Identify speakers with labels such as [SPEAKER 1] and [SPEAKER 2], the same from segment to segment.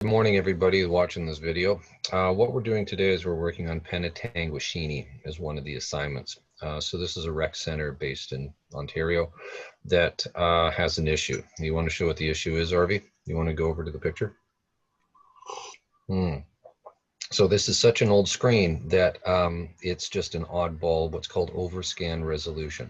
[SPEAKER 1] Good morning, everybody watching this video. What we're doing today is we're working on Penetanguishene as one of the assignments. So this is a rec center based in Ontario that has an issue. You want to show what the issue is, Arvi? You want to go over to the picture? So this is such an old screen that it's just an oddball, what's called overscan resolution.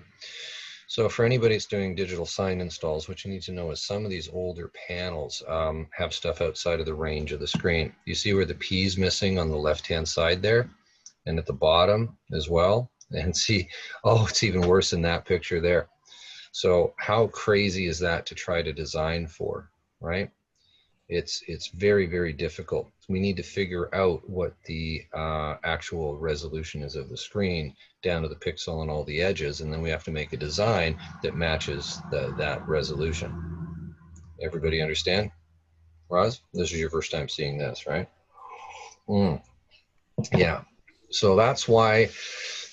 [SPEAKER 1] So for anybody that's doing digital sign installs, what you need to know is some of these older panels have stuff outside of the range of the screen. You see where the P is missing on the left-hand side there, and at the bottom as well. And see, oh, it's even worse in that picture there. So how crazy is that to try to design for, right? It's very, very difficult. We need to figure out what the actual resolution is of the screen down to the pixel and all the edges, and then we have to make a design that matches that resolution. Everybody understand? Roz, this is your first time seeing this, right? Yeah. So that's why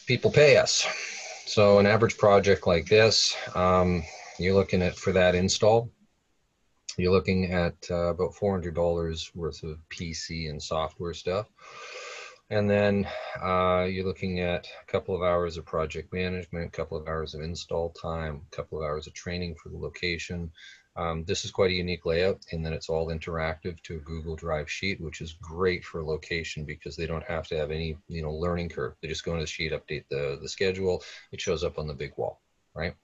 [SPEAKER 1] people pay us. So an average project like this, you're looking at, for that install, you're looking at about $400 worth of PC and software stuff. And then you're looking at a couple of hours of project management, a couple of hours of install time, a couple of hours of training for the location. This is quite a unique layout in that it's all interactive to a Google Drive sheet, which is great for a location because they don't have to have any learning curve. They just go into the sheet, update the schedule. It shows up on the big wall, right?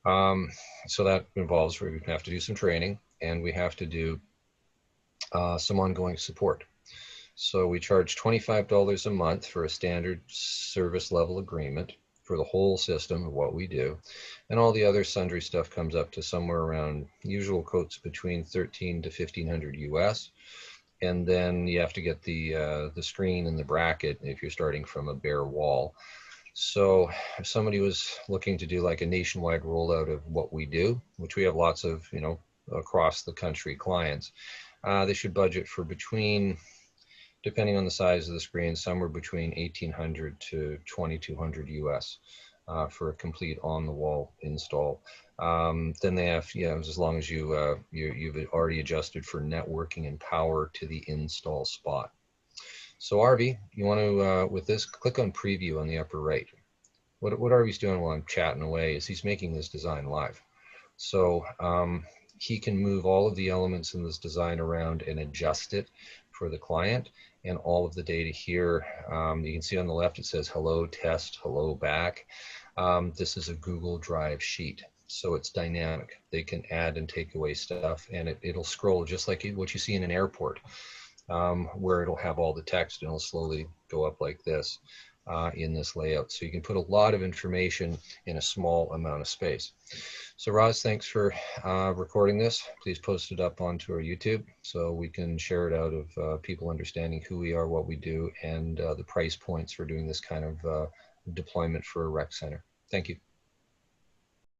[SPEAKER 1] So that involves where we have to do some training and we have to do some ongoing support. So we charge $25 a month for a standard service level agreement for the whole system of what we do. And all the other sundry stuff comes up to somewhere around, usual quotes, between 13 to 1500 US. And then you have to get the screen and the bracket if you're starting from a bare wall. So if somebody was looking to do like a nationwide rollout of what we do, which we have lots of, across the country clients, they should budget for between, depending on the size of the screen, somewhere between 1800 to 2200 US for a complete on-the-wall install. Then they have, as long as you've already adjusted for networking and power to the install spot. So Arvi, you want to, with this, click on preview on the upper right. What Arvi's doing while I'm chatting away is he's making this design live. So he can move all of the elements in this design around and adjust it for the client, and all of the data here, you can see on the left it says hello test, hello back. This is a Google Drive sheet, so it's dynamic. They can add and take away stuff, and it'll scroll just like what you see in an airport, where it'll have all the text and it'll slowly go up like this in this layout. So you can put a lot of information in a small amount of space. So Roz, thanks for recording this. Please post it up onto our YouTube so we can share it out of people understanding who we are, what we do, and the price points for doing this kind of deployment for a rec center. Thank you.